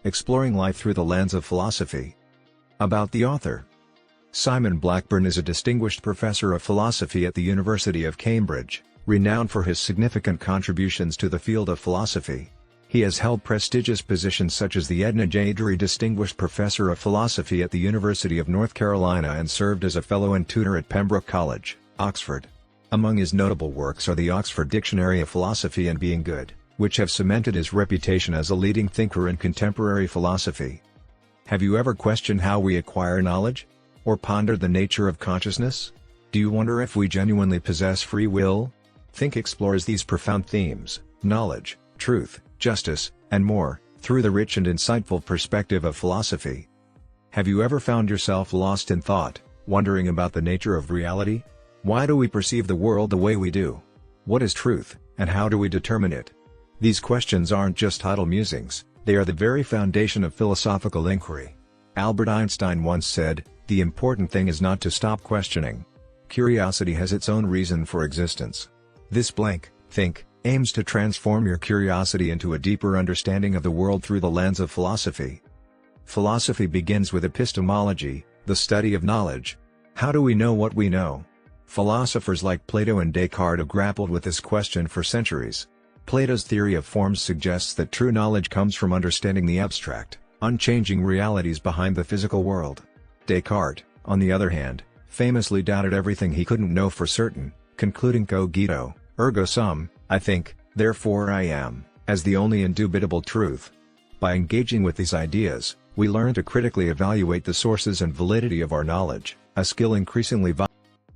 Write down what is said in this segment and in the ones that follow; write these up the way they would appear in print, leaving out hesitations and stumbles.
Exploring Life Through the Lens of Philosophy. About the author. Simon Blackburn is a distinguished professor of philosophy at the University of Cambridge, renowned for his significant contributions to the field of philosophy. He has held prestigious positions such as the Edna J. Drury Distinguished Professor of Philosophy at the University of North Carolina and served as a fellow and tutor at Pembroke College, Oxford. Among his notable works are the Oxford Dictionary of Philosophy and Being Good, which have cemented his reputation as a leading thinker in contemporary philosophy. Have you ever questioned how we acquire knowledge? Or pondered the nature of consciousness? Do you wonder if we genuinely possess free will? Think explores these profound themes, knowledge, truth, justice, and more, through the rich and insightful perspective of philosophy. Have you ever found yourself lost in thought, wondering about the nature of reality? Why do we perceive the world the way we do? What is truth, and how do we determine it? These questions aren't just idle musings, they are the very foundation of philosophical inquiry. Albert Einstein once said, "The important thing is not to stop questioning. Curiosity has its own reason for existence." This think aims to transform your curiosity into a deeper understanding of the world through the lens of philosophy. Philosophy begins with epistemology, the study of knowledge. How do we know what we know? Philosophers like Plato and Descartes have grappled with this question for centuries. Plato's theory of forms suggests that true knowledge comes from understanding the abstract, unchanging realities behind the physical world. Descartes, on the other hand, famously doubted everything he couldn't know for certain, concluding cogito, ergo sum, I think, therefore I am, as the only indubitable truth. By engaging with these ideas, we learn to critically evaluate the sources and validity of our knowledge, a skill increasingly vital.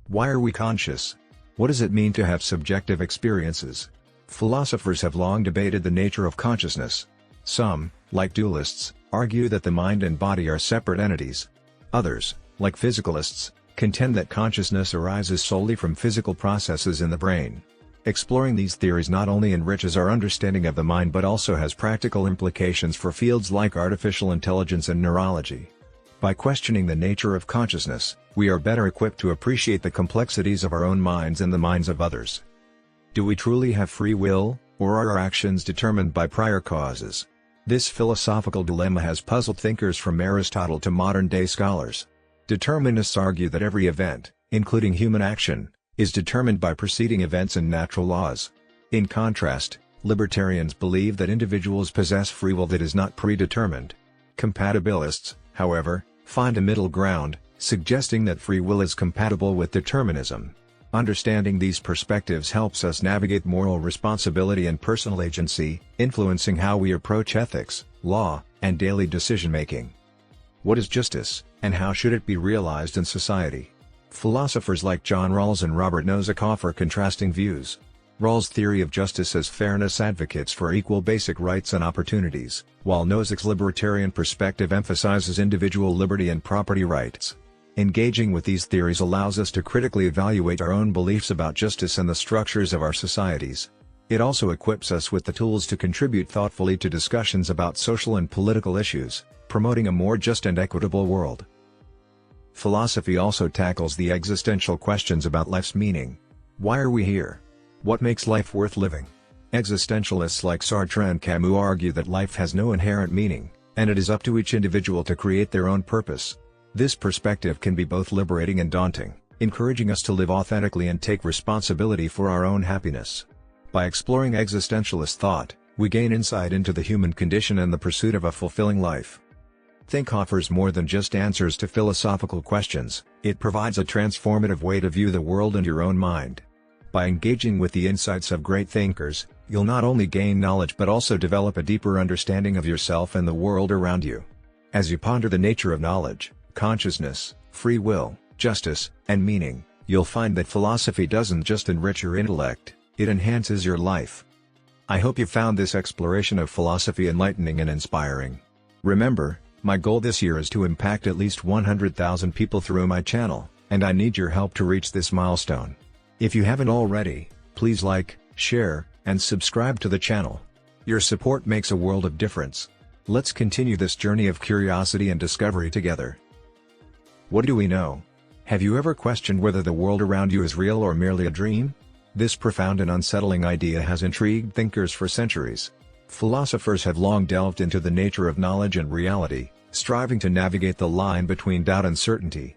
Why are we conscious? What does it mean to have subjective experiences? Philosophers have long debated the nature of consciousness. Some, like dualists, argue that the mind and body are separate entities. Others, like physicalists, contend that consciousness arises solely from physical processes in the brain. Exploring these theories not only enriches our understanding of the mind but also has practical implications for fields like artificial intelligence and neurology. By questioning the nature of consciousness, we are better equipped to appreciate the complexities of our own minds and the minds of others. Do we truly have free will, or are our actions determined by prior causes? This philosophical dilemma has puzzled thinkers from Aristotle to modern-day scholars. Determinists argue that every event, including human action, is determined by preceding events and natural laws. In contrast, libertarians believe that individuals possess free will that is not predetermined. Compatibilists, however, find a middle ground, suggesting that free will is compatible with determinism. Understanding these perspectives helps us navigate moral responsibility and personal agency, influencing how we approach ethics, law, and daily decision-making. What is justice, and how should it be realized in society? Philosophers like John Rawls and Robert Nozick offer contrasting views. Rawls' theory of justice as fairness advocates for equal basic rights and opportunities, while Nozick's libertarian perspective emphasizes individual liberty and property rights. Engaging with these theories allows us to critically evaluate our own beliefs about justice and the structures of our societies. It also equips us with the tools to contribute thoughtfully to discussions about social and political issues, promoting a more just and equitable world. Philosophy also tackles the existential questions about life's meaning. Why are we here? What makes life worth living? Existentialists like Sartre and Camus argue that life has no inherent meaning, and it is up to each individual to create their own purpose. This perspective can be both liberating and daunting, encouraging us to live authentically and take responsibility for our own happiness. By exploring existentialist thought, we gain insight into the human condition and the pursuit of a fulfilling life. Think offers more than just answers to philosophical questions, it provides a transformative way to view the world and your own mind. By engaging with the insights of great thinkers, you'll not only gain knowledge but also develop a deeper understanding of yourself and the world around you. As you ponder the nature of knowledge, consciousness, free will, justice, and meaning, you'll find that philosophy doesn't just enrich your intellect, it enhances your life. I hope you found this exploration of philosophy enlightening and inspiring. Remember, my goal this year is to impact at least 100,000 people through my channel, and I need your help to reach this milestone. If you haven't already, please like, share, and subscribe to the channel. Your support makes a world of difference. Let's continue this journey of curiosity and discovery together. What do we know? Have you ever questioned whether the world around you is real or merely a dream? This profound and unsettling idea has intrigued thinkers for centuries. Philosophers have long delved into the nature of knowledge and reality, striving to navigate the line between doubt and certainty.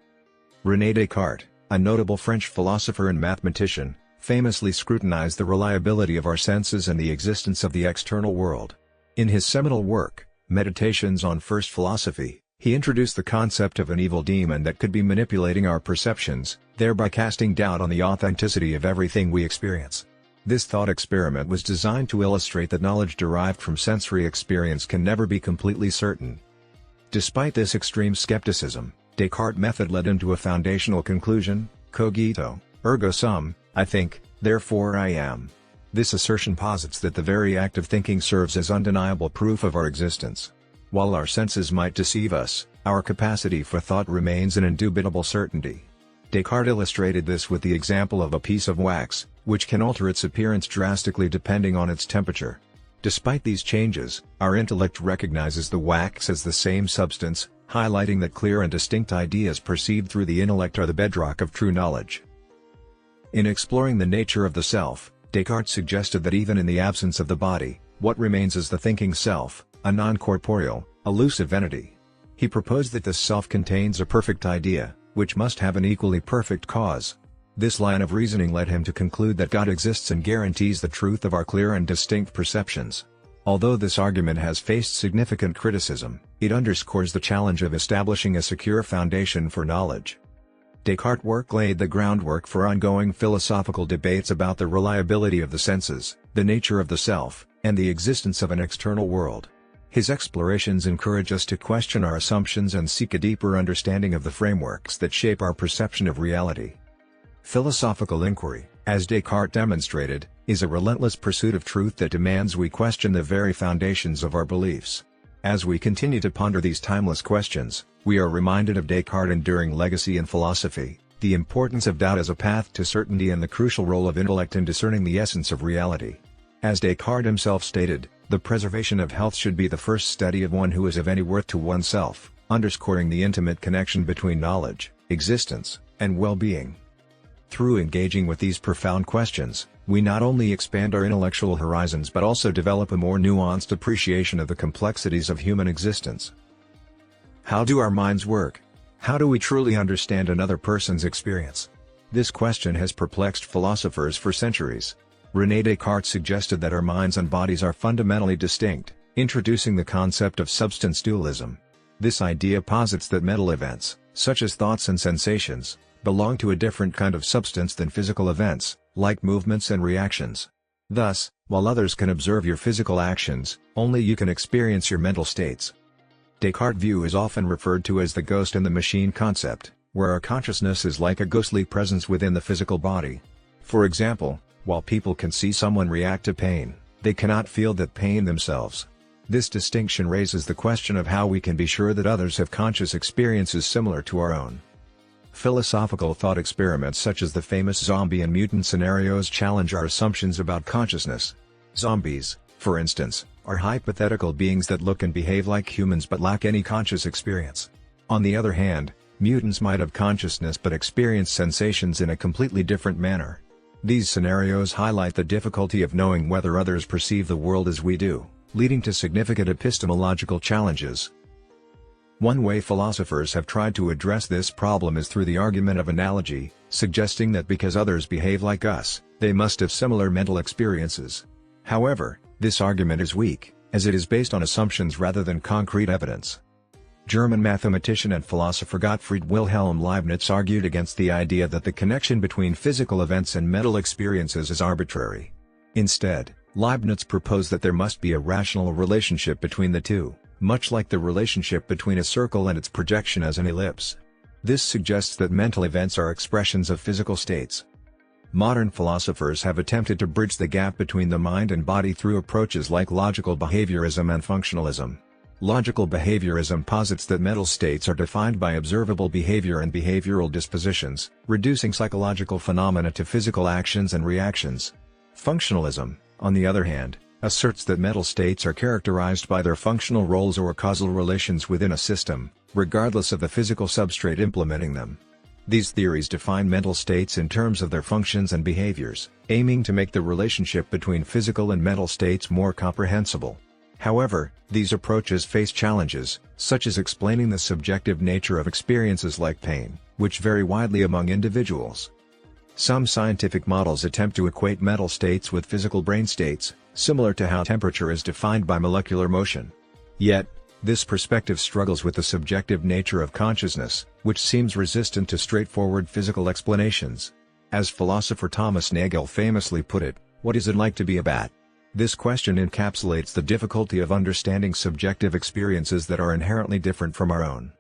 René Descartes, a notable French philosopher and mathematician, famously scrutinized the reliability of our senses and the existence of the external world. In his seminal work, Meditations on First Philosophy, he introduced the concept of an evil demon that could be manipulating our perceptions, thereby casting doubt on the authenticity of everything we experience. This thought experiment was designed to illustrate that knowledge derived from sensory experience can never be completely certain. Despite this extreme skepticism, Descartes' method led him to a foundational conclusion: cogito, ergo sum, I think, therefore I am. This assertion posits that the very act of thinking serves as undeniable proof of our existence. While our senses might deceive us, our capacity for thought remains an indubitable certainty. Descartes illustrated this with the example of a piece of wax, which can alter its appearance drastically depending on its temperature. Despite these changes, our intellect recognizes the wax as the same substance, highlighting that clear and distinct ideas perceived through the intellect are the bedrock of true knowledge. In exploring the nature of the self, Descartes suggested that even in the absence of the body, what remains is the thinking self, a non-corporeal, elusive entity. He proposed that this self contains a perfect idea, which must have an equally perfect cause. This line of reasoning led him to conclude that God exists and guarantees the truth of our clear and distinct perceptions. Although this argument has faced significant criticism, it underscores the challenge of establishing a secure foundation for knowledge. Descartes' work laid the groundwork for ongoing philosophical debates about the reliability of the senses, the nature of the self, and the existence of an external world. His explorations encourage us to question our assumptions and seek a deeper understanding of the frameworks that shape our perception of reality. Philosophical inquiry, as Descartes demonstrated, is a relentless pursuit of truth that demands we question the very foundations of our beliefs. As we continue to ponder these timeless questions, we are reminded of Descartes' enduring legacy in philosophy, the importance of doubt as a path to certainty and the crucial role of intellect in discerning the essence of reality. As Descartes himself stated, the preservation of health should be the first study of one who is of any worth to oneself, underscoring the intimate connection between knowledge, existence, and well-being. Through engaging with these profound questions, we not only expand our intellectual horizons but also develop a more nuanced appreciation of the complexities of human existence. How do our minds work? How do we truly understand another person's experience? This question has perplexed philosophers for centuries. René Descartes suggested that our minds and bodies are fundamentally distinct, introducing the concept of substance dualism. This idea posits that mental events, such as thoughts and sensations, belong to a different kind of substance than physical events, like movements and reactions. Thus, while others can observe your physical actions, only you can experience your mental states. Descartes' view is often referred to as the ghost in the machine concept, where our consciousness is like a ghostly presence within the physical body. For example, while people can see someone react to pain, they cannot feel that pain themselves. This distinction raises the question of how we can be sure that others have conscious experiences similar to our own. Philosophical thought experiments such as the famous zombie and mutant scenarios challenge our assumptions about consciousness. Zombies, for instance, are hypothetical beings that look and behave like humans but lack any conscious experience. On the other hand, mutants might have consciousness but experience sensations in a completely different manner. These scenarios highlight the difficulty of knowing whether others perceive the world as we do, leading to significant epistemological challenges. One way philosophers have tried to address this problem is through the argument of analogy, suggesting that because others behave like us, they must have similar mental experiences. However, this argument is weak, as it is based on assumptions rather than concrete evidence. German mathematician and philosopher Gottfried Wilhelm Leibniz argued against the idea that the connection between physical events and mental experiences is arbitrary. Instead, Leibniz proposed that there must be a rational relationship between the two, much like the relationship between a circle and its projection as an ellipse. This suggests that mental events are expressions of physical states. Modern philosophers have attempted to bridge the gap between the mind and body through approaches like logical behaviorism and functionalism. Logical behaviorism posits that mental states are defined by observable behavior and behavioral dispositions, reducing psychological phenomena to physical actions and reactions. Functionalism, on the other hand, asserts that mental states are characterized by their functional roles or causal relations within a system, regardless of the physical substrate implementing them. These theories define mental states in terms of their functions and behaviors, aiming to make the relationship between physical and mental states more comprehensible. However, these approaches face challenges, such as explaining the subjective nature of experiences like pain, which vary widely among individuals. Some scientific models attempt to equate mental states with physical brain states, similar to how temperature is defined by molecular motion. Yet, this perspective struggles with the subjective nature of consciousness, which seems resistant to straightforward physical explanations. As philosopher Thomas Nagel famously put it, "What is it like to be a bat?" This question encapsulates the difficulty of understanding subjective experiences that are inherently different from our own.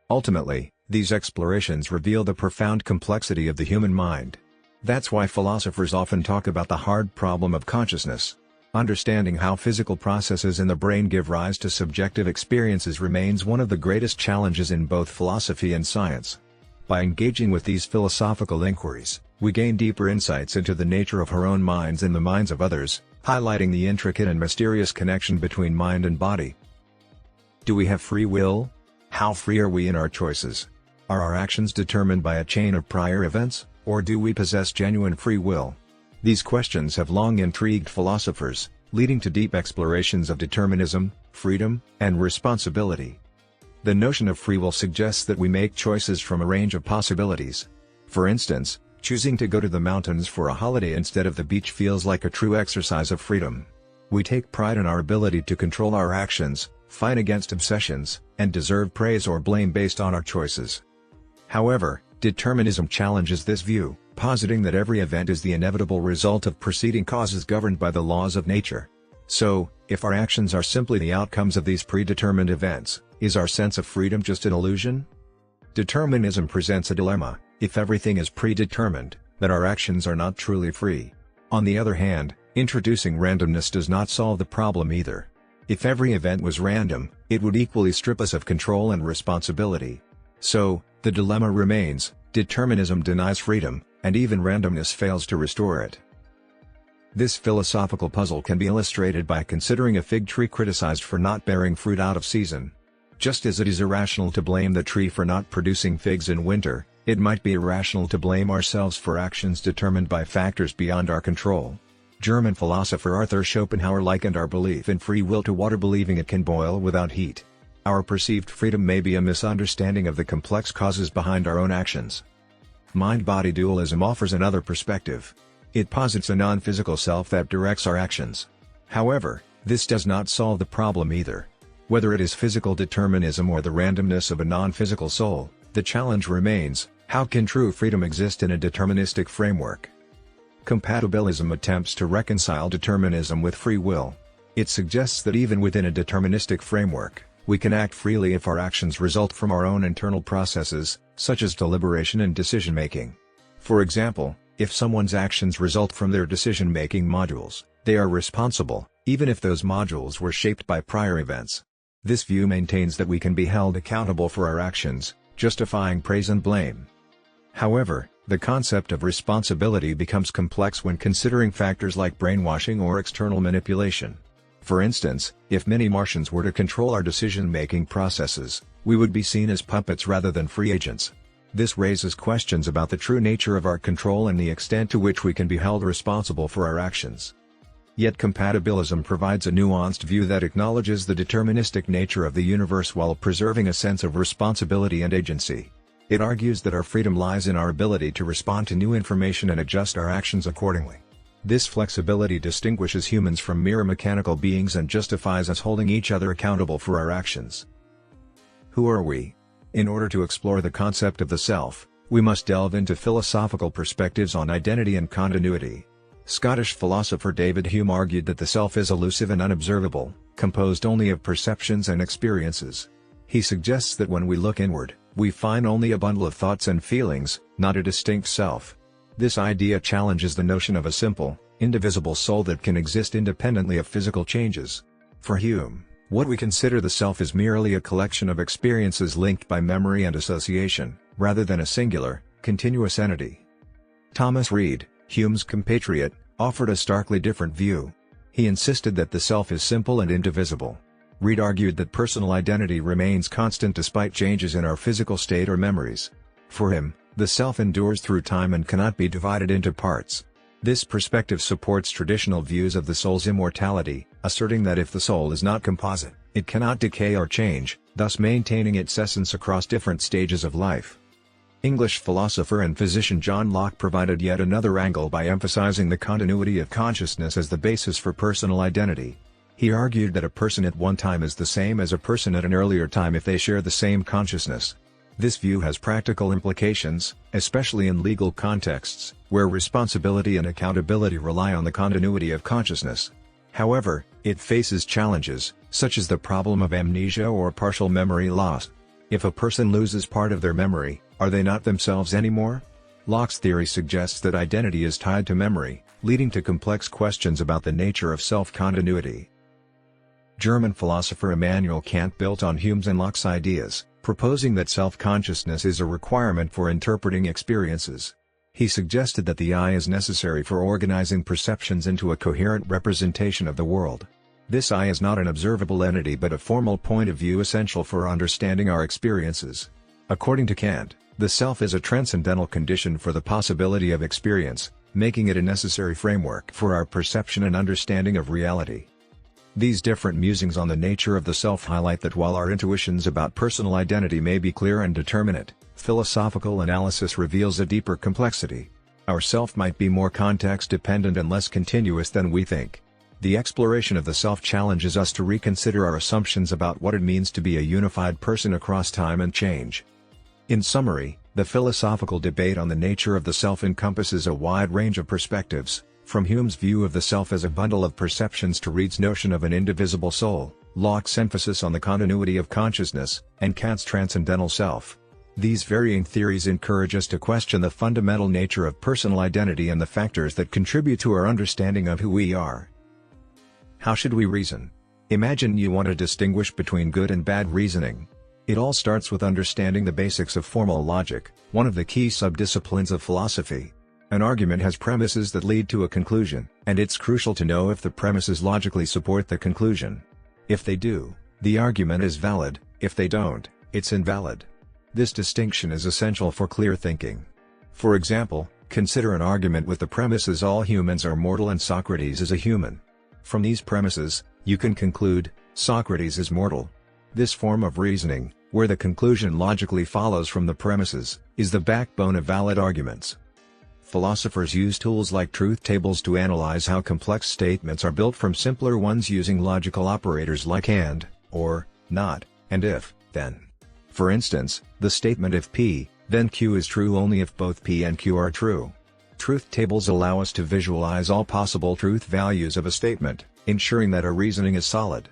Ultimately, these explorations reveal the profound complexity of the human mind. That's why philosophers often talk about the hard problem of consciousness. Understanding how physical processes in the brain give rise to subjective experiences remains one of the greatest challenges in both philosophy and science. By engaging with these philosophical inquiries, we gain deeper insights into the nature of our own minds and the minds of others, highlighting the intricate and mysterious connection between mind and body. Do we have free will? How free are we in our choices? Are our actions determined by a chain of prior events, or do we possess genuine free will? These questions have long intrigued philosophers, leading to deep explorations of determinism, freedom, and responsibility. The notion of free will suggests that we make choices from a range of possibilities. For instance, choosing to go to the mountains for a holiday instead of the beach feels like a true exercise of freedom. We take pride in our ability to control our actions, fight against obsessions, and deserve praise or blame based on our choices. However, determinism challenges this view, positing that every event is the inevitable result of preceding causes governed by the laws of nature. So, if our actions are simply the outcomes of these predetermined events, is our sense of freedom just an illusion? Determinism presents a dilemma: if everything is predetermined, then our actions are not truly free. On the other hand, introducing randomness does not solve the problem either. If every event was random, it would equally strip us of control and responsibility. So, the dilemma remains: determinism denies freedom, and even randomness fails to restore it. This philosophical puzzle can be illustrated by considering a fig tree criticized for not bearing fruit out of season. Just as it is irrational to blame the tree for not producing figs in winter, it might be irrational to blame ourselves for actions determined by factors beyond our control. German philosopher Arthur Schopenhauer likened our belief in free will to water believing it can boil without heat. Our perceived freedom may be a misunderstanding of the complex causes behind our own actions. Mind-body dualism offers another perspective. It posits a non-physical self that directs our actions. However, this does not solve the problem either. Whether it is physical determinism or the randomness of a non-physical soul, the challenge remains: how can true freedom exist in a deterministic framework? Compatibilism attempts to reconcile determinism with free will. It suggests that even within a deterministic framework, we can act freely if our actions result from our own internal processes, such as deliberation and decision-making. For example, if someone's actions result from their decision-making modules, they are responsible, even if those modules were shaped by prior events. This view maintains that we can be held accountable for our actions, justifying praise and blame. However, the concept of responsibility becomes complex when considering factors like brainwashing or external manipulation. For instance, if many Martians were to control our decision-making processes, we would be seen as puppets rather than free agents. This raises questions about the true nature of our control and the extent to which we can be held responsible for our actions. Yet compatibilism provides a nuanced view that acknowledges the deterministic nature of the universe while preserving a sense of responsibility and agency. It argues that our freedom lies in our ability to respond to new information and adjust our actions accordingly. This flexibility distinguishes humans from mere mechanical beings and justifies us holding each other accountable for our actions. Who are we? In order to explore the concept of the self, we must delve into philosophical perspectives on identity and continuity. Scottish philosopher David Hume argued that the self is elusive and unobservable, composed only of perceptions and experiences. He suggests that when we look inward, we find only a bundle of thoughts and feelings, not a distinct self. This idea challenges the notion of a simple, indivisible soul that can exist independently of physical changes. For Hume, what we consider the self is merely a collection of experiences linked by memory and association, rather than a singular, continuous entity. Thomas Reid, Hume's compatriot, offered a starkly different view. He insisted that the self is simple and indivisible. Reid argued that personal identity remains constant despite changes in our physical state or memories. For him, the self endures through time and cannot be divided into parts. This perspective supports traditional views of the soul's immortality, asserting that if the soul is not composite, it cannot decay or change, thus maintaining its essence across different stages of life. English philosopher and physician John Locke provided yet another angle by emphasizing the continuity of consciousness as the basis for personal identity. He argued that a person at one time is the same as a person at an earlier time if they share the same consciousness. This view has practical implications, especially in legal contexts, where responsibility and accountability rely on the continuity of consciousness. However, it faces challenges, such as the problem of amnesia or partial memory loss. If a person loses part of their memory, are they not themselves anymore? Locke's theory suggests that identity is tied to memory, leading to complex questions about the nature of self-continuity. German philosopher Immanuel Kant built on Hume's and Locke's ideas, proposing that self-consciousness is a requirement for interpreting experiences. He suggested that the I is necessary for organizing perceptions into a coherent representation of the world. This I is not an observable entity but a formal point of view essential for understanding our experiences. According to Kant, the self is a transcendental condition for the possibility of experience, making it a necessary framework for our perception and understanding of reality. These different musings on the nature of the self highlight that while our intuitions about personal identity may be clear and determinate, philosophical analysis reveals a deeper complexity. Our self might be more context-dependent and less continuous than we think. The exploration of the self challenges us to reconsider our assumptions about what it means to be a unified person across time and change. In summary, the philosophical debate on the nature of the self encompasses a wide range of perspectives, from Hume's view of the self as a bundle of perceptions to Reid's notion of an indivisible soul, Locke's emphasis on the continuity of consciousness, and Kant's transcendental self. These varying theories encourage us to question the fundamental nature of personal identity and the factors that contribute to our understanding of who we are. How should we reason? Imagine you want to distinguish between good and bad reasoning. It all starts with understanding the basics of formal logic, one of the key subdisciplines of philosophy. An argument has premises that lead to a conclusion, and it's crucial to know if the premises logically support the conclusion. If they do, the argument is valid; if they don't, it's invalid. This distinction is essential for clear thinking. For example, consider an argument with the premises all humans are mortal and Socrates is a human. From these premises, you can conclude, Socrates is mortal. This form of reasoning, where the conclusion logically follows from the premises, is the backbone of valid arguments. Philosophers use tools like truth tables to analyze how complex statements are built from simpler ones using logical operators like and, or, not, and if, then. For instance, the statement if P, then Q is true only if both P and Q are true. Truth tables allow us to visualize all possible truth values of a statement, ensuring that our reasoning is solid.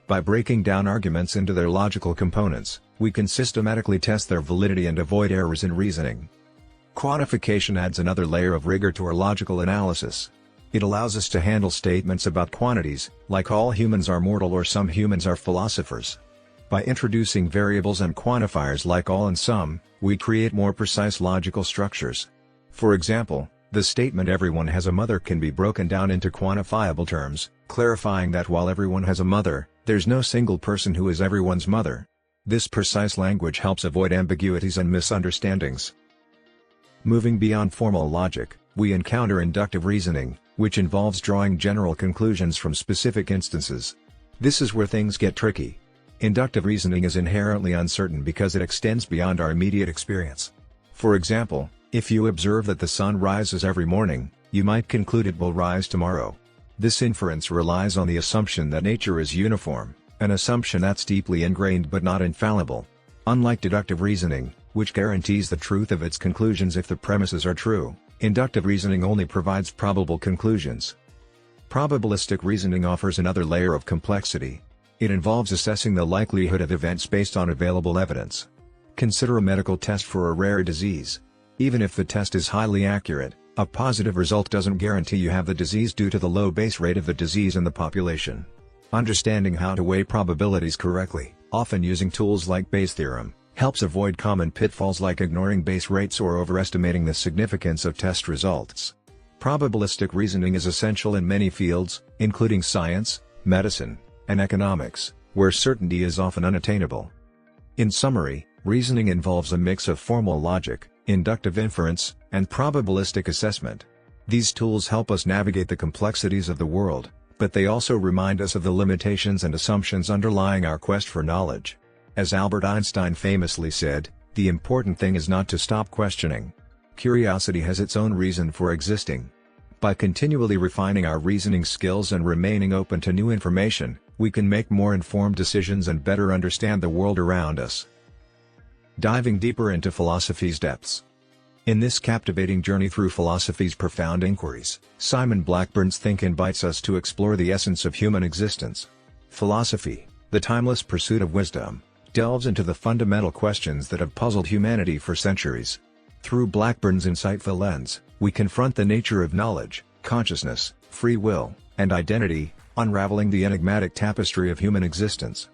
By breaking down arguments into their logical components, we can systematically test their validity and avoid errors in reasoning. Quantification adds another layer of rigor to our logical analysis. It allows us to handle statements about quantities, like all humans are mortal or some humans are philosophers. By introducing variables and quantifiers like all and some, we create more precise logical structures. For example, the statement everyone has a mother can be broken down into quantifiable terms, clarifying that while everyone has a mother, there's no single person who is everyone's mother. This precise language helps avoid ambiguities and misunderstandings. Moving beyond formal logic, we encounter inductive reasoning, which involves drawing general conclusions from specific instances. This is where things get tricky. Inductive reasoning is inherently uncertain because it extends beyond our immediate experience. For example, if you observe that the sun rises every morning, you might conclude it will rise tomorrow. This inference relies on the assumption that nature is uniform, an assumption that's deeply ingrained but not infallible. Unlike deductive reasoning, which guarantees the truth of its conclusions if the premises are true, inductive reasoning only provides probable conclusions. Probabilistic reasoning offers another layer of complexity. It involves assessing the likelihood of events based on available evidence. Consider a medical test for a rare disease. Even if the test is highly accurate, a positive result doesn't guarantee you have the disease due to the low base rate of the disease in the population. Understanding how to weigh probabilities correctly, often using tools like Bayes' theorem, helps avoid common pitfalls like ignoring base rates or overestimating the significance of test results. Probabilistic reasoning is essential in many fields, including science, medicine, and economics, where certainty is often unattainable. In summary, reasoning involves a mix of formal logic, inductive inference, and probabilistic assessment. These tools help us navigate the complexities of the world, but they also remind us of the limitations and assumptions underlying our quest for knowledge. As Albert Einstein famously said, the important thing is not to stop questioning. Curiosity has its own reason for existing. By continually refining our reasoning skills and remaining open to new information, we can make more informed decisions and better understand the world around us. Diving deeper into philosophy's depths. In this captivating journey through philosophy's profound inquiries, Simon Blackburn's Think invites us to explore the essence of human existence. Philosophy, the timeless pursuit of wisdom, delves into the fundamental questions that have puzzled humanity for centuries. Through Blackburn's insightful lens, we confront the nature of knowledge, consciousness, free will, and identity, unraveling the enigmatic tapestry of human existence.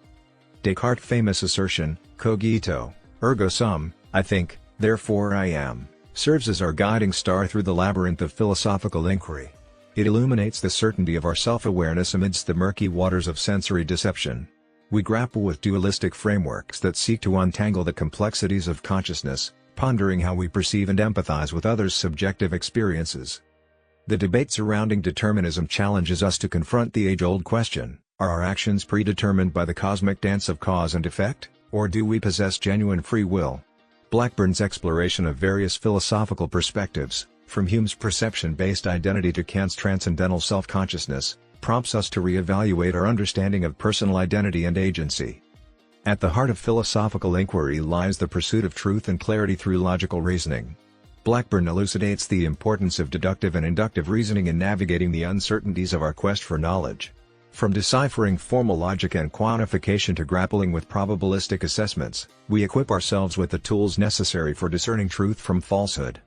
Descartes' famous assertion, cogito, ergo sum, I think, therefore I am, serves as our guiding star through the labyrinth of philosophical inquiry. It illuminates the certainty of our self-awareness amidst the murky waters of sensory deception. We grapple with dualistic frameworks that seek to untangle the complexities of consciousness, pondering how we perceive and empathize with others' subjective experiences. The debate surrounding determinism challenges us to confront the age-old question, are our actions predetermined by the cosmic dance of cause and effect, or do we possess genuine free will? Blackburn's exploration of various philosophical perspectives, from Hume's perception-based identity to Kant's transcendental self-consciousness, prompts us to re-evaluate our understanding of personal identity and agency. At the heart of philosophical inquiry lies the pursuit of truth and clarity through logical reasoning. Blackburn elucidates the importance of deductive and inductive reasoning in navigating the uncertainties of our quest for knowledge. From deciphering formal logic and quantification to grappling with probabilistic assessments, we equip ourselves with the tools necessary for discerning truth from falsehood.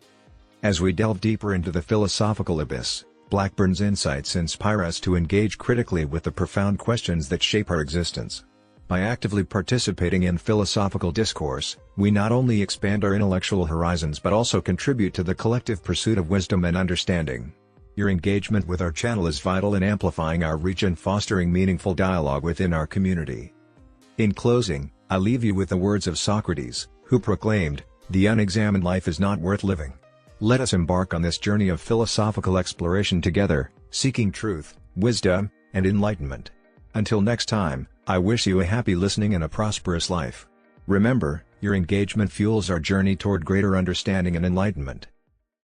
As we delve deeper into the philosophical abyss, Blackburn's insights inspire us to engage critically with the profound questions that shape our existence. By actively participating in philosophical discourse, we not only expand our intellectual horizons but also contribute to the collective pursuit of wisdom and understanding. Your engagement with our channel is vital in amplifying our reach and fostering meaningful dialogue within our community. In closing, I leave you with the words of Socrates, who proclaimed, "The unexamined life is not worth living." Let us embark on this journey of philosophical exploration together, seeking truth, wisdom, and enlightenment. Until next time, I wish you a happy listening and a prosperous life. Remember, your engagement fuels our journey toward greater understanding and enlightenment.